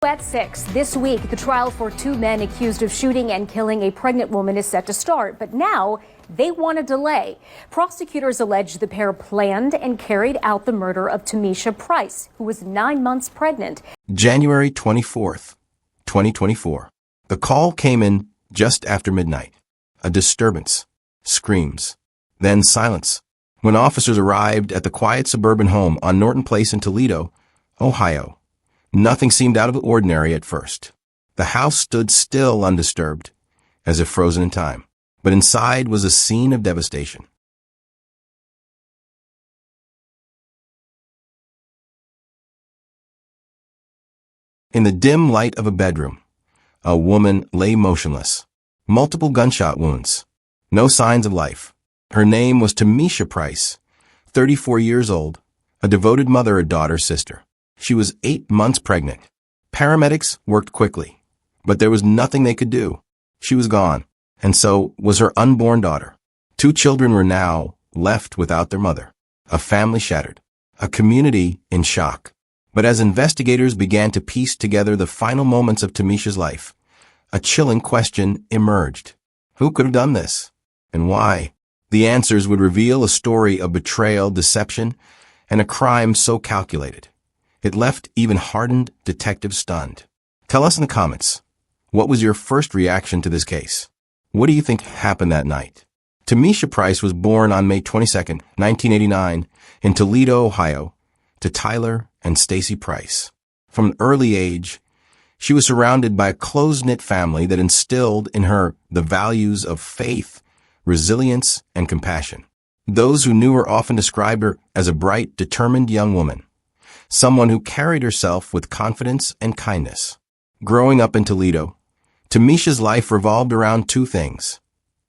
At 6 this week, the trial for two men accused of shooting and killing a pregnant woman is set to start, but now they want a delay. Prosecutors allege the pair planned and carried out the murder of Tameisha Price, who was 9 months pregnant. January 24th, 2024. The call came in just after midnight. A disturbance, screams, then silence. When officers arrived at the quiet suburban home on Norton Place in Toledo, Ohio, nothing seemed out of the ordinary at first. The house stood still, undisturbed, as if frozen in time. But inside was a scene of devastation. In the dim light of a bedroom, a woman lay motionless. Multiple gunshot wounds. No signs of life. Her name was Tameisha Price, 34 years old, a devoted mother, a daughter's sister. She was 8 months pregnant. Paramedics worked quickly, but there was nothing they could do. She was gone, and so was her unborn daughter. 2 children were now left without their mother. A family shattered. A community in shock. But as investigators began to piece together the final moments of Tameisha's life, a chilling question emerged. Who could have done this? And why? The answers would reveal a story of betrayal, deception, and a crime so calculated it left even hardened detectives stunned. Tell us in the comments, what was your first reaction to this case? What do you think happened that night? Tameisha Price was born on May 22, 1989, in Toledo, Ohio, to Tyler and Stacy Price. From an early age, she was surrounded by a close-knit family that instilled in her the values of faith, resilience, and compassion. Those who knew her often described her as a bright, determined young woman, someone who carried herself with confidence and kindness. Growing up in Toledo, Tameisha's life revolved around 2 things: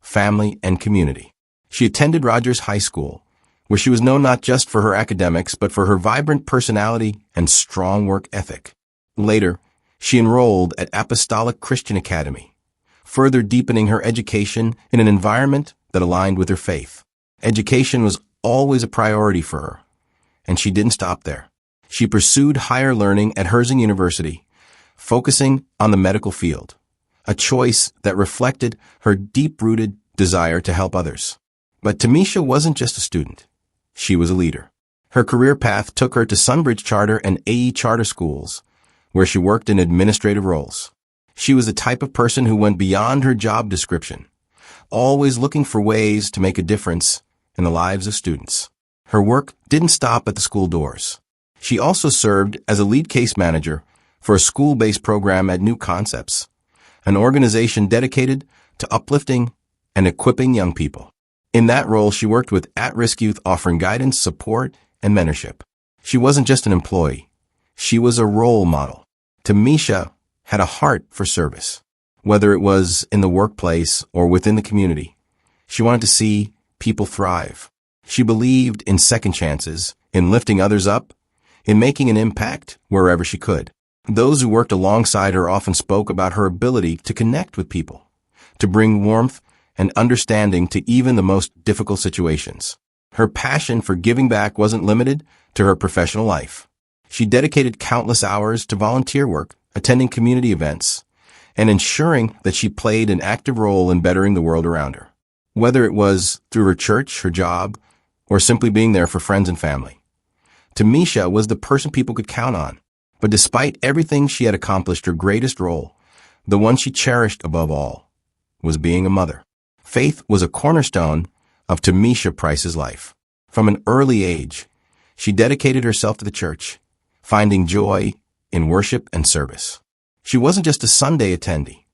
family and community. She attended Rogers High School, where she was known not just for her academics, but for her vibrant personality and strong work ethic. Later, she enrolled at Apostolic Christian Academy, further deepening her education in an environment that aligned with her faith. Education was always a priority for her, and she didn't stop there. She pursued higher learning at Herzing University, focusing on the medical field, a choice that reflected her deep-rooted desire to help others. But Tameisha wasn't just a student. She was a leader. Her career path took her to Sunbridge Charter and AE Charter schools, where she worked in administrative roles. She was the type of person who went beyond her job description, always looking for ways to make a difference in the lives of students. Her work didn't stop at the school doors. She also served as a lead case manager for a school-based program at New Concepts, an organization dedicated to uplifting and equipping young people. In that role, she worked with at-risk youth, offering guidance, support, and mentorship. She wasn't just an employee. She was a role model. Tameisha had a heart for service. Whether it was in the workplace or within the community, she wanted to see people thrive. She believed in second chances, in lifting others up, in making an impact wherever she could. Those who worked alongside her often spoke about her ability to connect with people, to bring warmth and understanding to even the most difficult situations. Her passion for giving back wasn't limited to her professional life. She dedicated countless hours to volunteer work, attending community events, and ensuring that she played an active role in bettering the world around her. Whether it was through her church, her job, or simply being there for friends and family, Tameisha was the person people could count on. But despite everything she had accomplished, her greatest role, the one she cherished above all, was being a mother. Faith was a cornerstone of Tameisha Price's life. From an early age, she dedicated herself to the church, finding joy in worship and service. She wasn't just a Sunday attendee.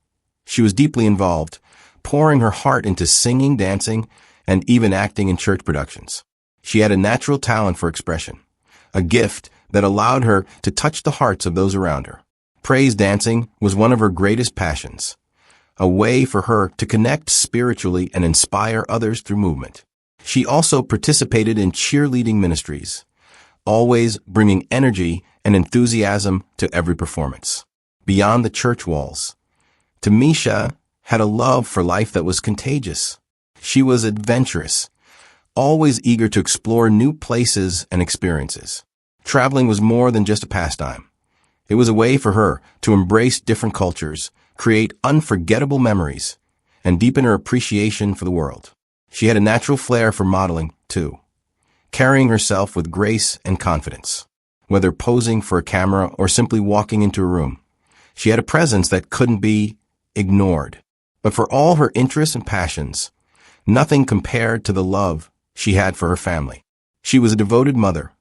She was deeply involved, pouring her heart into singing, dancing, and even acting in church productions. She had a natural talent for expression, a gift that allowed her to touch the hearts of those around her. Praise dancing was one of her greatest passions, a way for her to connect spiritually and inspire others through movement. She also participated in cheerleading ministries, always bringing energy and enthusiasm to every performance. Beyond the church walls, Tameisha had a love for life that was contagious. She was adventurous, always eager to explore new places and experiences. Traveling was more than just a pastime. It was a way for her to embrace different cultures, create unforgettable memories, and deepen her appreciation for the world. She had a natural flair for modeling, too, carrying herself with grace and confidence. Whether posing for a camera or simply walking into a room, she had a presence that couldn't be ignored. But for all her interests and passions, nothing compared to the love she had for her family. She was a devoted mother,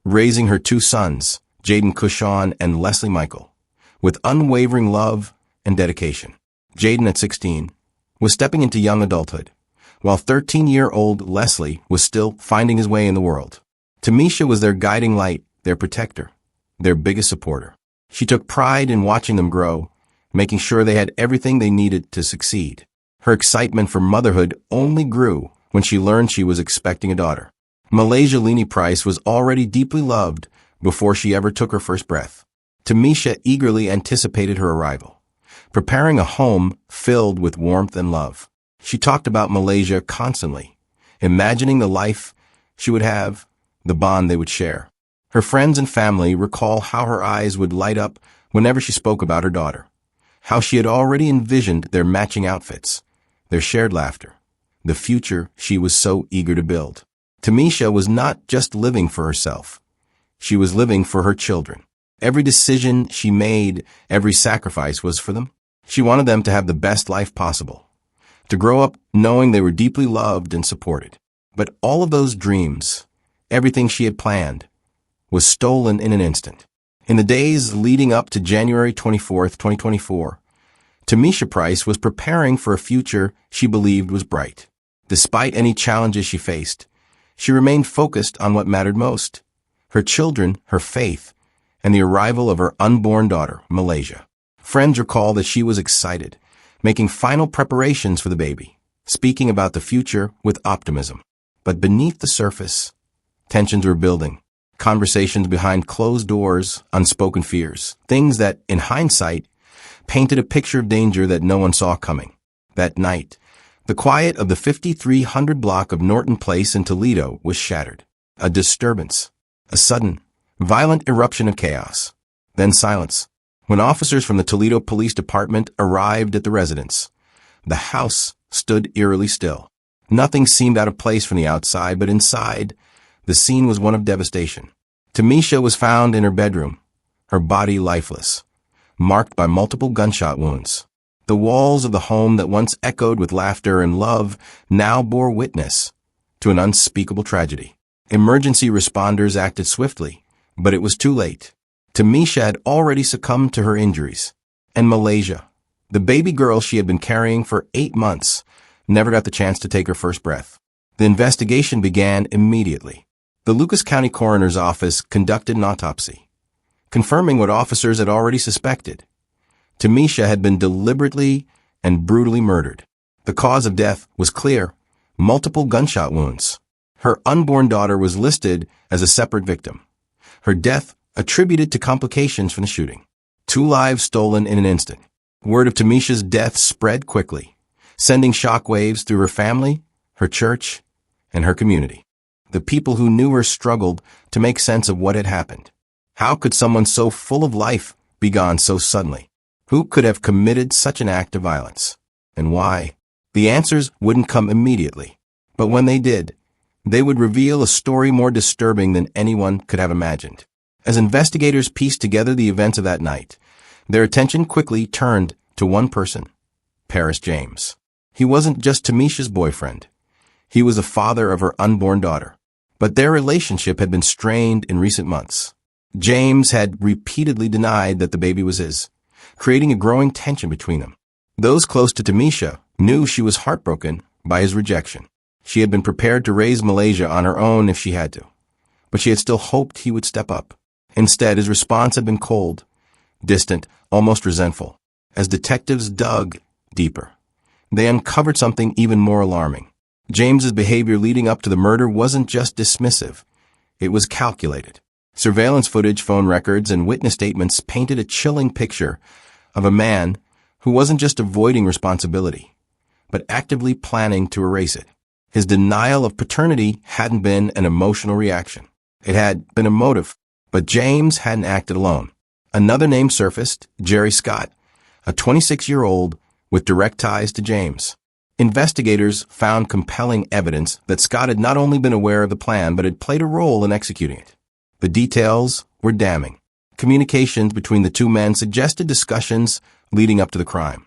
raising her two sons, Jaden Cushon and Leslie Michael, with unwavering love and dedication. Jaden, at 16, was stepping into young adulthood, while 13-year-old Leslie was still finding his way in the world. Tameisha was their guiding light, their protector, their biggest supporter. She took pride in watching them grow, making sure they had everything they needed to succeed. Her excitement for motherhood only grew when she learned she was expecting a daughter. Tameisha Price was already deeply loved before she ever took her first breath. Tameisha eagerly anticipated her arrival, preparing a home filled with warmth and love. She talked about Malaysia constantly, imagining the life she would have, the bond they would share. Her friends and family recall how her eyes would light up whenever she spoke about her daughter, how she had already envisioned their matching outfits, their shared laughter, the future she was so eager to build. Tameisha was not just living for herself. She was living for her children. Every decision she made, every sacrifice was for them. She wanted them to have the best life possible, to grow up knowing they were deeply loved and supported. But all of those dreams, everything she had planned, was stolen in an instant. In the days leading up to January 24th, 2024, Tameisha Price was preparing for a future she believed was bright. Despite any challenges she faced, she remained focused on what mattered most: her children, her faith, and the arrival of her unborn daughter, Malaysia. Friends recall that she was excited, making final preparations for the baby, speaking about the future with optimism. But beneath the surface, tensions were building. Conversations behind closed doors, unspoken fears, things that, in hindsight, painted a picture of danger that no one saw coming. That night, the quiet of the 5300 block of Norton Place in Toledo was shattered. A disturbance, a sudden, violent eruption of chaos. Then silence. When officers from the Toledo Police Department arrived at the residence, the house stood eerily still. Nothing seemed out of place from the outside, but inside, the scene was one of devastation. Tameisha was found in her bedroom, her body lifeless, marked by multiple gunshot wounds. The walls of the home that once echoed with laughter and love now bore witness to an unspeakable tragedy. Emergency responders acted swiftly, but it was too late. Tameisha had already succumbed to her injuries. And Malaysia, the baby girl she had been carrying for 8 months, never got the chance to take her first breath. The investigation began immediately. The Lucas County Coroner's Office conducted an autopsy, confirming what officers had already suspected. Tameisha had been deliberately and brutally murdered. The cause of death was clear: multiple gunshot wounds. Her unborn daughter was listed as a separate victim. Her death attributed to complications from the shooting. 2 lives stolen in an instant. Word of Tameisha's death spread quickly, sending shockwaves through her family, her church, and her community. The people who knew her struggled to make sense of what had happened. How could someone so full of life be gone so suddenly? Who could have committed such an act of violence? And why? The answers wouldn't come immediately. But when they did, they would reveal a story more disturbing than anyone could have imagined. As investigators pieced together the events of that night, their attention quickly turned to one person: Paris James. He wasn't just Tameisha's boyfriend. He was the father of her unborn daughter. But their relationship had been strained in recent months. James had repeatedly denied that the baby was his, creating a growing tension between them. Those close to Tameisha knew she was heartbroken by his rejection. She had been prepared to raise Malaysia on her own if she had to, but she had still hoped he would step up. Instead, his response had been cold, distant, almost resentful. As detectives dug deeper, they uncovered something even more alarming. James's behavior leading up to the murder wasn't just dismissive. It was calculated. Surveillance footage, phone records, and witness statements painted a chilling picture of a man who wasn't just avoiding responsibility, but actively planning to erase it. His denial of paternity hadn't been an emotional reaction. It had been a motive. But James hadn't acted alone. Another name surfaced, Jerry Scott, a 26-year-old with direct ties to James. Investigators found compelling evidence that Scott had not only been aware of the plan but had played a role in executing it. The details were damning. Communications between the two men suggested discussions leading up to the crime,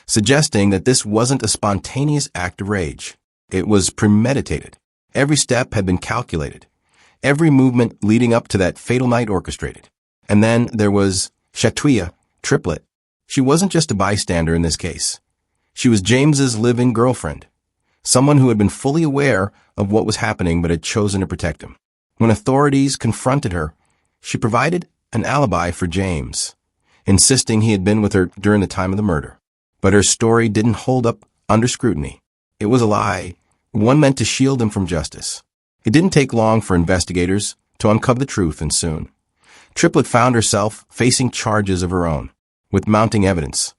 suggesting that this wasn't a spontaneous act of rage. It was premeditated. Every step had been calculated. Every movement leading up to that fatal night orchestrated. And then there was Tameisha Triplet. She wasn't just a bystander in this case. She was James's living girlfriend, someone who had been fully aware of what was happening but had chosen to protect him. When authorities confronted her, she provided an alibi for James, insisting he had been with her during the time of the murder. But her story didn't hold up under scrutiny. It was a lie, one meant to shield him from justice. It didn't take long for investigators to uncover the truth, and soon Triplet found herself facing charges of her own. With mounting evidence,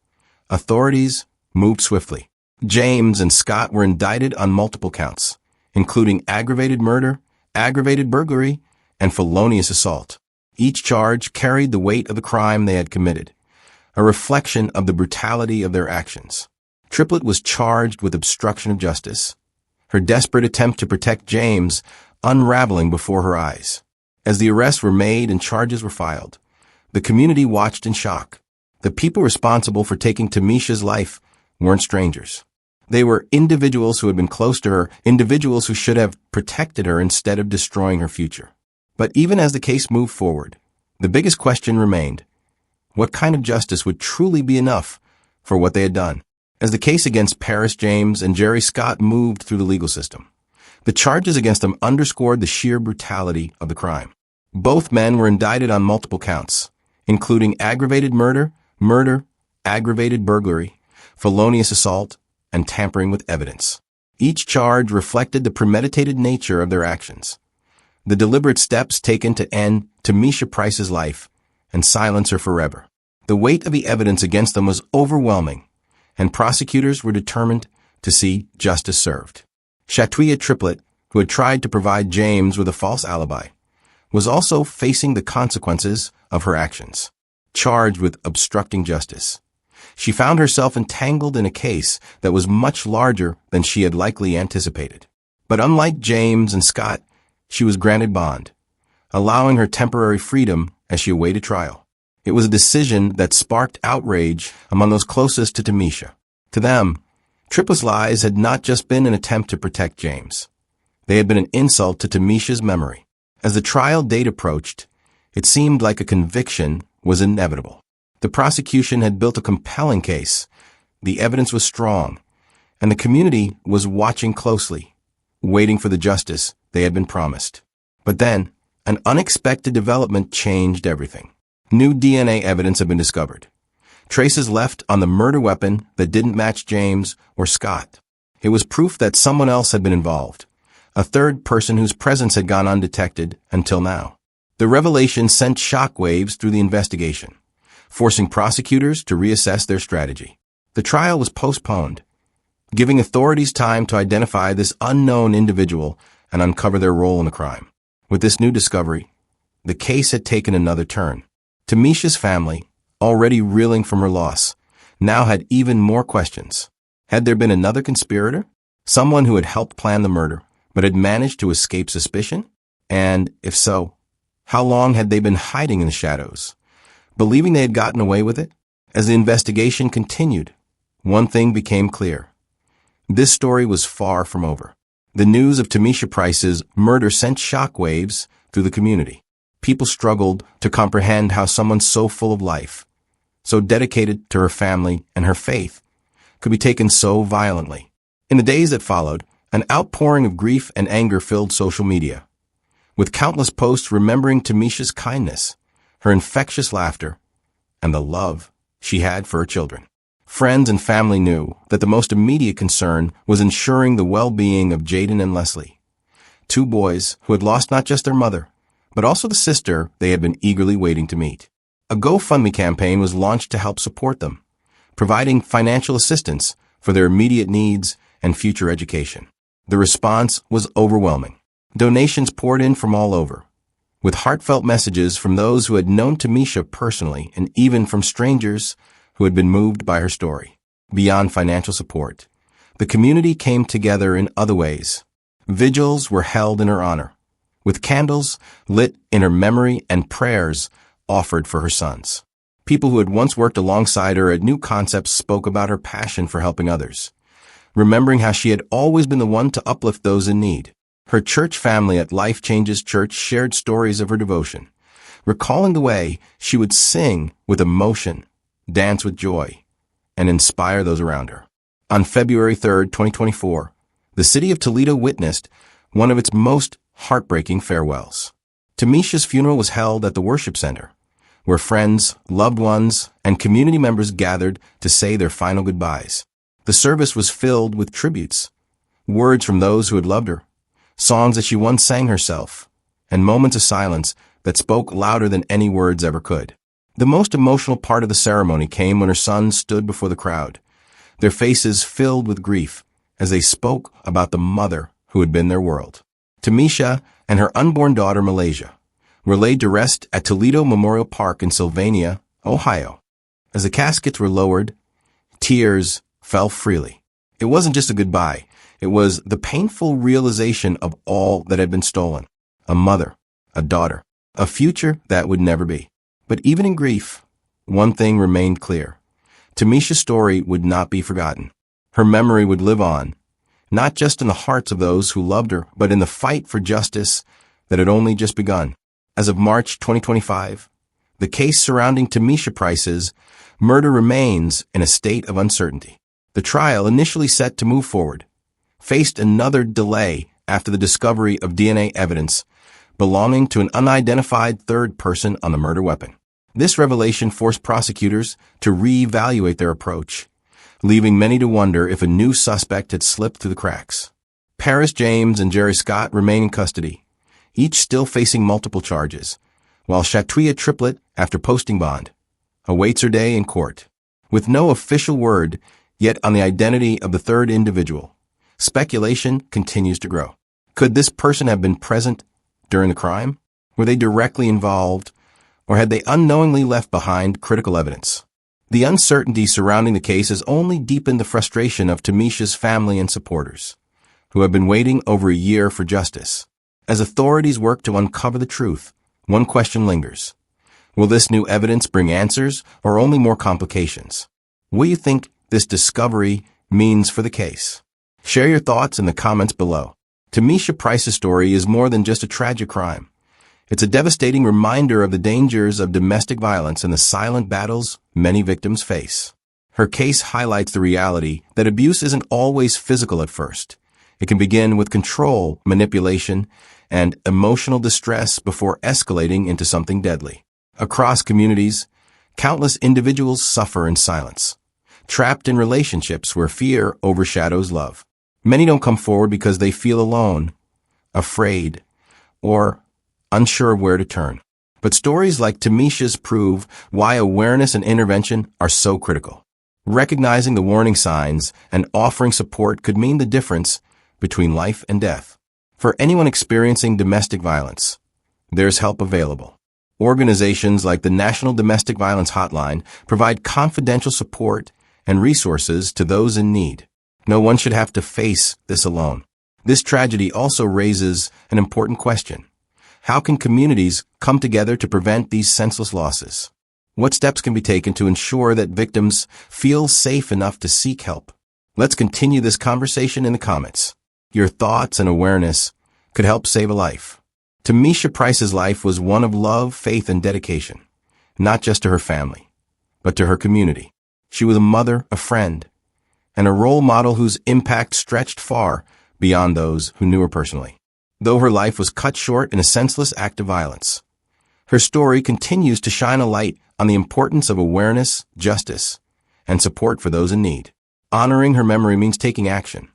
authorities moved swiftly. James and Scott were indicted on multiple counts, including aggravated murder, aggravated burglary, and felonious assault. Each charge carried the weight of the crime they had committed, a reflection of the brutality of their actions. Triplet was charged with obstruction of justice, her desperate attempt to protect James unraveling before her eyes. As the arrests were made and charges were filed, the community watched in shock. The people responsible for taking Tameisha's life weren't strangers. They were individuals who had been close to her, individuals who should have protected her instead of destroying her future. But even as the case moved forward, the biggest question remained: what kind of justice would truly be enough for what they had done? As the case against Paris James and Jerry Scott moved through the legal system, the charges against them underscored the sheer brutality of the crime. Both men were indicted on multiple counts, including aggravated murder, aggravated burglary, felonious assault, and tampering with evidence. Each charge reflected the premeditated nature of their actions, the deliberate steps taken to end Tameisha Price's life and silence her forever. The weight of the evidence against them was overwhelming, and prosecutors were determined to see justice served. Tameisha Triplet, who had tried to provide James with a false alibi, was also facing the consequences of her actions. Charged with obstructing justice, she found herself entangled in a case that was much larger than she had likely anticipated. But unlike James and Scott, she was granted bond, allowing her temporary freedom as she awaited trial. It was a decision that sparked outrage among those closest to Tameisha. To them, Triplet's lies had not just been an attempt to protect James. They had been an insult to Tameisha's memory. As the trial date approached, it seemed like a conviction was inevitable. The prosecution had built a compelling case, the evidence was strong, and the community was watching closely, waiting for the justice they had been promised. But then, an unexpected development changed everything. New DNA evidence had been discovered, traces left on the murder weapon that didn't match James or Scott. It was proof that someone else had been involved, a third person whose presence had gone undetected until now. The revelation sent shockwaves through the investigation, forcing prosecutors to reassess their strategy. The trial was postponed, giving authorities time to identify this unknown individual and uncover their role in the crime. With this new discovery, the case had taken another turn. Tameisha's family, already reeling from her loss, now had even more questions. Had there been another conspirator? Someone who had helped plan the murder, but had managed to escape suspicion? And, if so, how long had they been hiding in the shadows, believing they had gotten away with it? As the investigation continued, one thing became clear. This story was far from over. The news of Tameisha Price's murder sent shockwaves through the community. People struggled to comprehend how someone so full of life, so dedicated to her family and her faith, could be taken so violently. In the days that followed, an outpouring of grief and anger filled social media, with countless posts remembering Tameisha's kindness, her infectious laughter, and the love she had for her children. Friends and family knew that the most immediate concern was ensuring the well-being of Jaden and Leslie, two boys who had lost not just their mother, but also the sister they had been eagerly waiting to meet. A GoFundMe campaign was launched to help support them, providing financial assistance for their immediate needs and future education. The response was overwhelming. Donations poured in from all over, with heartfelt messages from those who had known Tameisha personally and even from strangers who had been moved by her story. Beyond financial support, the community came together in other ways. Vigils were held in her honor, with candles lit in her memory and prayers offered for her sons. People who had once worked alongside her at New Concepts spoke about her passion for helping others, remembering how she had always been the one to uplift those in need. Her church family at Life Changes Church shared stories of her devotion, recalling the way she would sing with emotion, dance with joy, and inspire those around her. On February 3, 2024, the city of Toledo witnessed one of its most heartbreaking farewells. Tameisha's funeral was held at the worship center, where friends, loved ones, and community members gathered to say their final goodbyes. The service was filled with tributes, words from those who had loved her, songs that she once sang herself, and moments of silence that spoke louder than any words ever could. The most emotional part of the ceremony came when her sons stood before the crowd, their faces filled with grief as they spoke about the mother who had been their world. Tameisha and her unborn daughter, Malaysia, were laid to rest at Toledo Memorial Park in Sylvania, Ohio. As the caskets were lowered, tears fell freely. It wasn't just a goodbye. It was the painful realization of all that had been stolen. A mother, a daughter, a future that would never be. But even in grief, one thing remained clear. Tameisha's story would not be forgotten. Her memory would live on, not just in the hearts of those who loved her, but in the fight for justice that had only just begun. As of March 2025, the case surrounding Tameisha Price's murder remains in a state of uncertainty. The trial, initially set to move forward, faced another delay after the discovery of DNA evidence belonging to an unidentified third person on the murder weapon. This revelation forced prosecutors to reevaluate their approach, leaving many to wonder if a new suspect had slipped through the cracks. Paris James and Jerry Scott remain in custody, each still facing multiple charges, while Shatria Triplett, after posting bond, awaits her day in court. With no official word yet on the identity of the third individual, speculation continues to grow. Could this person have been present during the crime? Were they directly involved, or had they unknowingly left behind critical evidence? The uncertainty surrounding the case has only deepened the frustration of Tameisha's family and supporters, who have been waiting over a year for justice. As authorities work to uncover the truth, one question lingers. Will this new evidence bring answers or only more complications? What do you think this discovery means for the case? Share your thoughts in the comments below. Tameisha Price's story is more than just a tragic crime. It's a devastating reminder of the dangers of domestic violence and the silent battles many victims face. Her case highlights the reality that abuse isn't always physical at first. It can begin with control, manipulation, and emotional distress before escalating into something deadly. Across communities, countless individuals suffer in silence, trapped in relationships where fear overshadows love. Many don't come forward because they feel alone, afraid, or unsure of where to turn. But stories like Tameisha's prove why awareness and intervention are so critical. Recognizing the warning signs and offering support could mean the difference between life and death. For anyone experiencing domestic violence, there's help available. Organizations like the National Domestic Violence Hotline provide confidential support and resources to those in need. No one should have to face this alone. This tragedy also raises an important question. How can communities come together to prevent these senseless losses? What steps can be taken to ensure that victims feel safe enough to seek help? Let's continue this conversation in the comments. Your thoughts and awareness could help save a life. Tameisha Price's life was one of love, faith, and dedication, not just to her family, but to her community. She was a mother, a friend, and a role model whose impact stretched far beyond those who knew her personally. Though her life was cut short in a senseless act of violence, her story continues to shine a light on the importance of awareness, justice, and support for those in need. Honoring her memory means taking action,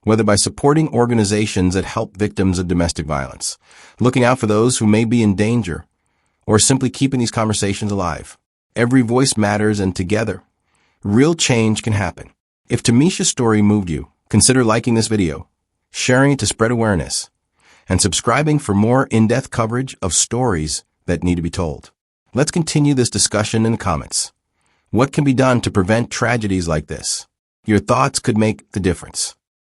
whether by supporting organizations that help victims of domestic violence, looking out for those who may be in danger, or simply keeping these conversations alive. Every voice matters, and together, real change can happen. If Tameisha's story moved you, consider liking this video, sharing it to spread awareness, and subscribing for more in-depth coverage of stories that need to be told. Let's continue this discussion in the comments. What can be done to prevent tragedies like this? Your thoughts could make the difference.